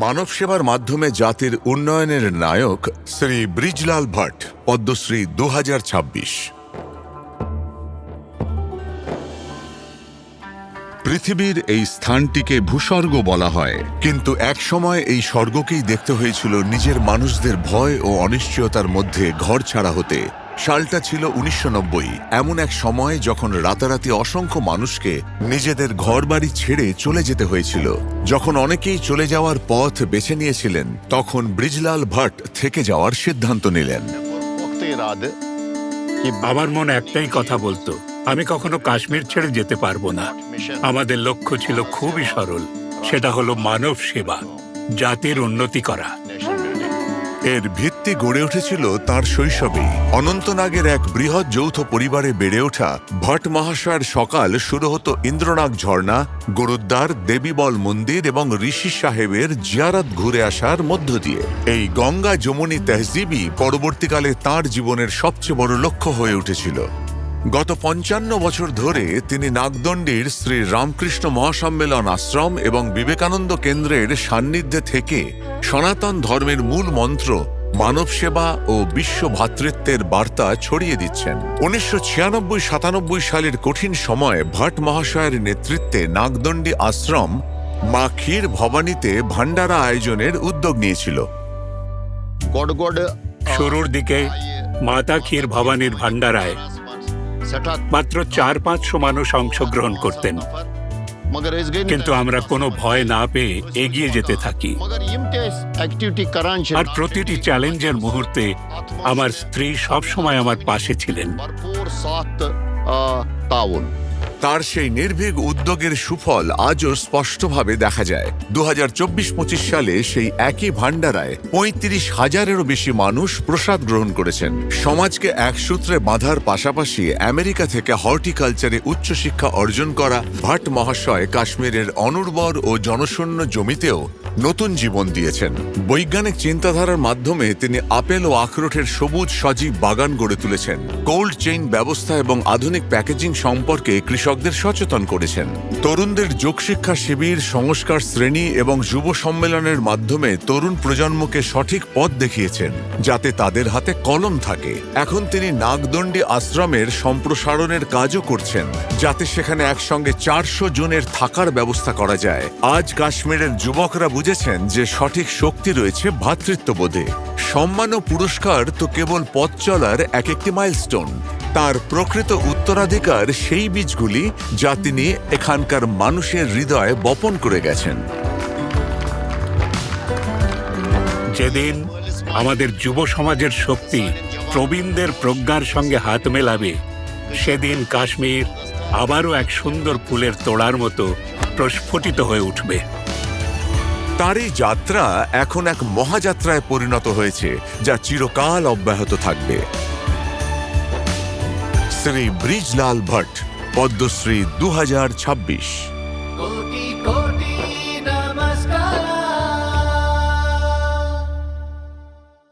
মানব সেবার মাধ্যমে জাতির উন্নয়নের নায়ক শ্রী ব্রিজলাল ভট্ট, পদ্মশ্রী 2026। পৃথিবীর এই স্থানটিকে ভূস্বর্গ বলা হয়, কিন্তু একসময় এই স্বর্গকেই দেখতে হয়েছিল নিজের মানুষদের ভয় ও অনিশ্চয়তার মধ্যে ঘর ছাড়া হতে। সালটা ছিল 1990। এমন এক সময় যখন রাতারাতি অসংখ্য মানুষকে নিজেদের ঘরবাড়ি ছেড়ে চলে যেতে হয়েছিল। যখন অনেকেই চলে যাওয়ার পথ বেছে নিয়েছিলেন, তখন ব্রিজলাল ভট্ট থেকে যাওয়ার সিদ্ধান্ত নিলেন। আমার মন একটাই কথা বলতো, আমি কখনো কাশ্মীর ছেড়ে যেতে পারবো না। আমাদের লক্ষ্য ছিল খুবই সরল, সেটা হলো মানব সেবা, জাতির উন্নতি করা। এর ভিত্তি গড়ে উঠেছিল তাঁর শৈশবেই। অনন্তনাগের এক বৃহৎ যৌথ পরিবারে বেড়ে ওঠা ভট্ট মহাশয়ের সকাল শুরু হতো ইন্দ্রনাগ ঝর্ণা, গুরুদ্বার, দেবীবল মন্দির এবং ঋষি সাহেবের জিয়ারত ঘুরে আসার মধ্য দিয়ে। এই গঙ্গা যমুনী তেহজিবই পরবর্তীকালে তাঁর জীবনের সবচেয়ে বড় লক্ষ্য হয়ে উঠেছিল। গত 55 বছর ধরে তিনি নাগদণ্ডির শ্রী রামকৃষ্ণ মহাসম্মেলন আশ্রম এবং বিবেকানন্দ কেন্দ্রের সান্নিধ্যে থেকে সনাতন ধর্মের মূল মন্ত্র মানব সেবা ও বিশ্ব ভ্রাতৃত্বের বার্তা ছড়িয়ে দিচ্ছেন। 1996-97 সালের কঠিন সময়ে ভট্ট মহাশয়ের নেতৃত্বে নাগদণ্ডী আশ্রম মা ক্ষীর ভবানীতে ভান্ডারা আয়োজনের উদ্যোগ নিয়েছিল। শুরুর দিকে মাতা ক্ষীর ভবানীর ভান্ডারায় মাত্র 400-500 মানুষ অংশগ্রহণ করতেন, কিন্তু আমরা কোনো ভয় না পেয়ে এগিয়ে যেতে থাকি। আর প্রতিটি চ্যালেঞ্জের মুহূর্তে আমার স্ত্রী সবসময় আমার পাশে ছিলেন। তার সেই নির্ভীক উদ্যোগের সুফল আজও স্পষ্টভাবে দেখা যায়। 2024-25 সালে সেই একই ভান্ডারায় 35,000-এরও বেশি মানুষ প্রসাদ গ্রহণ করেছেন। সমাজকে এক সূত্রে বাঁধার পাশাপাশি আমেরিকা থেকে হর্টিকালচারে উচ্চশিক্ষা অর্জন করা ভট্ট মহাশয় কাশ্মীরের অনুর্বর ও জনশূন্য জমিতেও নতুন জীবন দিয়েছেন। বৈজ্ঞানিক চিন্তাধারার মাধ্যমে তিনি আপেল ও আখরোটের সবুজ সজীব বাগান গড়ে তুলেছেন। কোল্ড চেইন ব্যবস্থা এবং আধুনিক প্যাকেজিং সম্পর্কে কৃষকদের সচেতন করেছেন। তরুণদের যোগশিক্ষা শিবির, সংস্কার শ্রেণী এবং যুব সম্মেলনের মাধ্যমে তরুণ প্রজন্মকে সঠিক পথ দেখিয়েছেন, যাতে তাদের হাতে কলম থাকে। এখন তিনি নাগদণ্ডী আশ্রমের সম্প্রসারণের কাজও করছেন, যাতে সেখানে একসঙ্গে 400 জনের থাকার ব্যবস্থা করা যায়। আজ কাশ্মীরের যুবকরা বুঝেছেন যে সঠিক শক্তি রয়েছে ভ্রাতৃত্ববোধে। সম্মান ও পুরস্কার তো কেবল পথ চলার একটি মাইলস্টোন। তার প্রকৃত উত্তরাধিকার সেই বীজগুলি যা তিনি এখানকার মানুষের হৃদয়ে বপন করে গেছেন। যেদিন আমাদের যুব সমাজের শক্তি প্রবীণদের প্রজ্ঞার সঙ্গে হাত মেলাবে, সেদিন কাশ্মীর আবারও এক সুন্দর ফুলের তোড়ার মতো প্রস্ফুটিত হয়ে উঠবে। তার এই যাত্রা এখন এক মহাযাত্রায় পরিণত হয়েছে, যা চিরকাল অব্যাহত থাকবে। শ্রী ব্রিজলাল ভট্ট, পদ্মশ্রী 2026।